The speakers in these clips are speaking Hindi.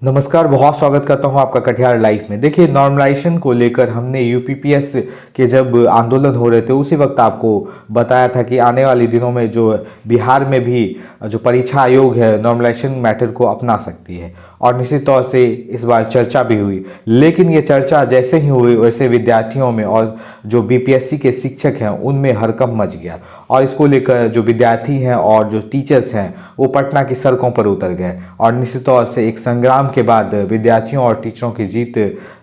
नमस्कार, बहुत स्वागत करता हूं आपका कटिहार लाइव में। देखिए, नॉर्मलाइजेशन को लेकर हमने यूपीपीएस के जब आंदोलन हो रहे थे उसी वक्त आपको बताया था कि आने वाले दिनों में जो बिहार में भी जो परीक्षा आयोग है नॉर्मलाइजेशन मैटर को अपना सकती है और निश्चित तौर से इस बार चर्चा भी हुई। लेकिन ये चर्चा जैसे ही हुई वैसे विद्यार्थियों में और जो बीपीएससी के शिक्षक हैं उनमें हड़कंप मच गया और इसको लेकर जो विद्यार्थी हैं और जो टीचर्स हैं वो पटना की सड़कों पर उतर गए और निश्चित तौर से एक संग्राम के बाद विद्यार्थियों और टीचरों की जीत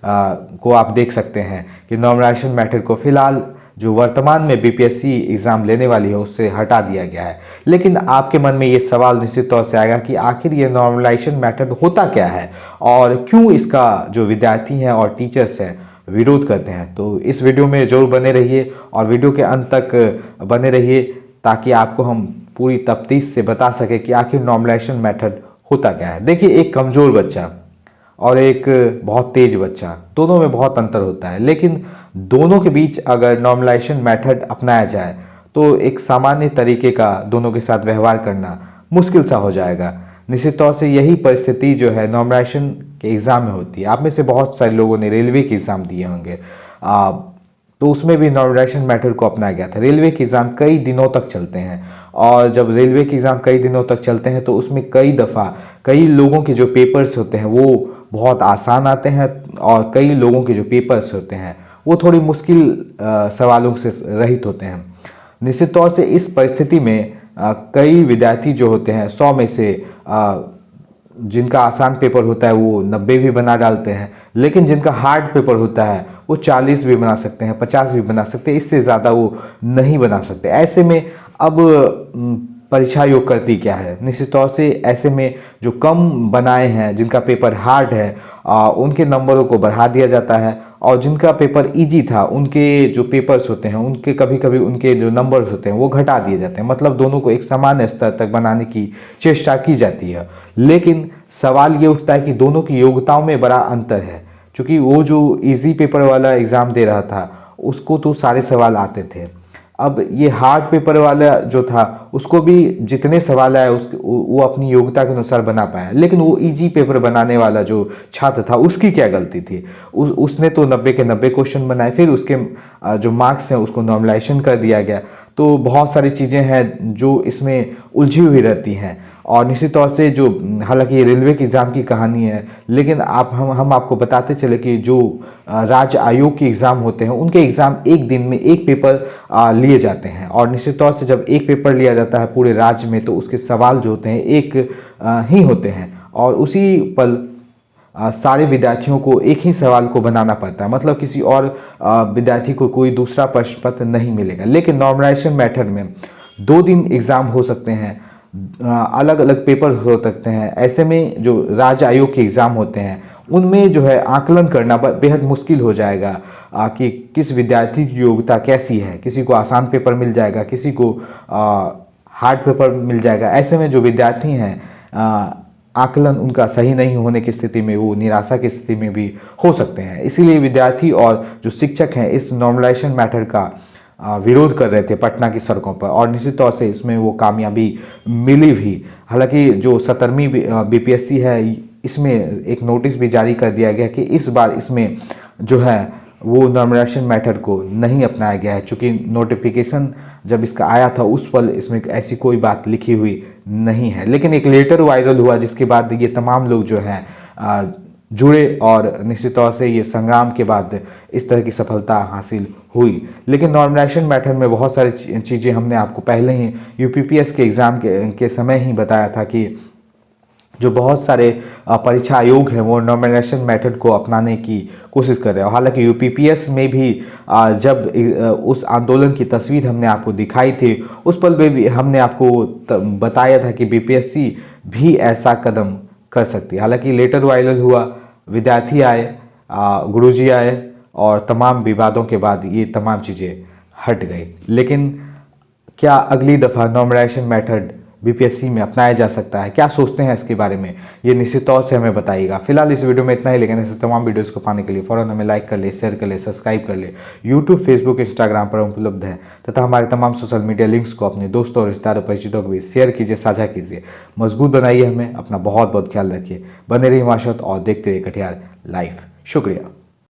को आप देख सकते हैं कि नॉर्मलाइजेशन मैटर को फिलहाल जो वर्तमान में बीपीएससी एग्ज़ाम लेने वाली है उससे हटा दिया गया है। लेकिन आपके मन में ये सवाल निश्चित तौर से आएगा कि आखिर ये नॉर्मलाइजेशन मैटर होता क्या है और क्यों इसका जो विद्यार्थी हैं और टीचर्स हैं विरोध करते हैं। तो इस वीडियो में जरूर बने रहिए और वीडियो के अंत तक बने रहिए ताकि आपको हम पूरी तफ्तीश से बता सके कि आखिर नॉर्मलाइजेशन मैटर होता क्या है। देखिए, एक कमज़ोर बच्चा और एक बहुत तेज बच्चा, दोनों में बहुत अंतर होता है। लेकिन दोनों के बीच अगर नॉर्मलाइजेशन मेथड अपनाया जाए तो एक सामान्य तरीके का दोनों के साथ व्यवहार करना मुश्किल सा हो जाएगा। निश्चित तौर से यही परिस्थिति जो है नॉर्मलाइजेशन के एग्ज़ाम में होती है। आप में से बहुत सारे लोगों ने रेलवे के एग्ज़ाम दिए होंगे, तो उसमें भी नॉर्मलाइजेशन मैटर को अपनाया गया था। रेलवे के एग्ज़ाम कई दिनों तक चलते हैं और जब रेलवे के एग्ज़ाम कई दिनों तक चलते हैं तो उसमें कई दफ़ा कई लोगों के जो पेपर्स होते हैं वो बहुत आसान आते हैं और कई लोगों के जो पेपर्स होते हैं वो थोड़ी मुश्किल सवालों से रहित होते हैं। निश्चित तौर से इस परिस्थिति में कई विद्यार्थी जो होते हैं 100 में से जिनका आसान पेपर होता है वो 90 भी बना डालते हैं, लेकिन जिनका हार्ड पेपर होता है वो 40 भी बना सकते हैं, 50 भी बना सकते हैं, इससे ज़्यादा वो नहीं बना सकते। ऐसे में अब परीक्षा आयोग करती क्या है, निश्चित तौर से ऐसे में जो कम बनाए हैं जिनका पेपर हार्ड है उनके नंबरों को बढ़ा दिया जाता है और जिनका पेपर इजी था उनके जो पेपर्स होते हैं उनके कभी कभी उनके जो नंबर्स होते हैं वो घटा दिए जाते हैं। मतलब दोनों को एक सामान्य स्तर तक बनाने की चेष्टा की जाती है। लेकिन सवाल ये उठता है कि दोनों की योग्यताओं में बड़ा अंतर है, क्योंकि वो जो इजी पेपर वाला एग्ज़ाम दे रहा था उसको तो सारे सवाल आते थे। अब ये हार्ड पेपर वाला जो था उसको भी जितने सवाल आए उसके वो अपनी योग्यता के अनुसार बना पाया, लेकिन वो इजी पेपर बनाने वाला जो छात्र था उसकी क्या गलती थी? उसने तो 90 के 90 क्वेश्चन बनाए, फिर उसके जो मार्क्स हैं उसको नॉर्मलाइजेशन कर दिया गया। तो बहुत सारी चीज़ें हैं जो इसमें उलझी हुई रहती हैं और निश्चित तौर से जो हालांकि ये रेलवे के एग्ज़ाम की कहानी है, लेकिन हम आपको बताते चले कि जो राज्य आयोग के एग्ज़ाम होते हैं उनके एग्ज़ाम एक दिन में एक पेपर लिए जाते हैं और निश्चित तौर से जब एक पेपर लिया जाता है पूरे राज्य में तो उसके सवाल जो होते हैं एक ही होते हैं और उसी पल सारे विद्यार्थियों को एक ही सवाल को बनाना पड़ता है। मतलब किसी और विद्यार्थी को कोई दूसरा प्रश्न पत्र नहीं मिलेगा। लेकिन नॉर्मलाइजेशन मेथड में 2 दिन एग्ज़ाम हो सकते हैं, अलग अलग पेपर हो सकते हैं। ऐसे में जो राज्य आयोग के एग्ज़ाम होते हैं उनमें जो है आकलन करना बेहद मुश्किल हो जाएगा कि किस विद्यार्थी की योग्यता कैसी है। किसी को आसान पेपर मिल जाएगा, किसी को हार्ड पेपर मिल जाएगा। ऐसे में जो विद्यार्थी हैं आकलन उनका सही नहीं होने की स्थिति में वो निराशा की स्थिति में भी हो सकते हैं। इसीलिए विद्यार्थी और जो शिक्षक हैं इस नॉर्मलाइजेशन मैटर का विरोध कर रहे थे पटना की सड़कों पर और निश्चित तौर से इसमें वो कामयाबी मिली भी। हालांकि जो 17वीं बीपीएससी है इसमें एक नोटिस भी जारी कर दिया गया कि इस बार इसमें जो है वो नॉर्मलाइजेशन मैटर को नहीं अपनाया गया है, चूँकि नोटिफिकेशन जब इसका आया था उस पल इसमें ऐसी कोई बात लिखी हुई नहीं है। लेकिन एक लेटर वायरल हुआ जिसके बाद ये तमाम लोग जो हैं जुड़े और निश्चित तौर से ये संग्राम के बाद इस तरह की सफलता हासिल हुई। लेकिन नॉर्मलाइजेशन मैटर में बहुत सारी चीज़ें हमने आपको पहले ही यूपीपीएस के एग्ज़ाम के समय ही बताया था कि जो बहुत सारे परीक्षा आयोग हैं वो नॉर्मलाइजेशन मेथड को अपनाने की कोशिश कर रहे हैं। हालांकि यूपीपीएस में भी जब उस आंदोलन की तस्वीर हमने आपको दिखाई थी उस पल में भी हमने आपको बताया था कि बीपीएससी भी ऐसा कदम कर सकती है। हालांकि लेटर वायरल हुआ, विद्यार्थी आए, गुरुजी आए और तमाम विवादों के बाद ये तमाम चीज़ें हट गई। लेकिन क्या अगली दफ़ा नॉर्मलाइजेशन मेथड बीपीएससी में अपनाया जा सकता है, क्या सोचते हैं इसके बारे में, ये निश्चित तौर से हमें बताइएगा। फिलहाल इस वीडियो में इतना ही, लेकिन ऐसे तमाम वीडियोस को पाने के लिए फ़ौरन हमें लाइक कर ले, शेयर कर ले, सब्सक्राइब कर ले। यूट्यूब, फेसबुक, इंस्टाग्राम पर उपलब्ध है तथा हमारे तमाम सोशल मीडिया लिंक्स को अपने दोस्तों और रिश्तेदारों परिचितों को भी शेयर कीजिए, साझा कीजिए। मजबूत बनाइए हमें, अपना बहुत बहुत ख्याल रखिए। बने रहिए हमारे साथ और देखते रहिए कटिहार लाइव। शुक्रिया।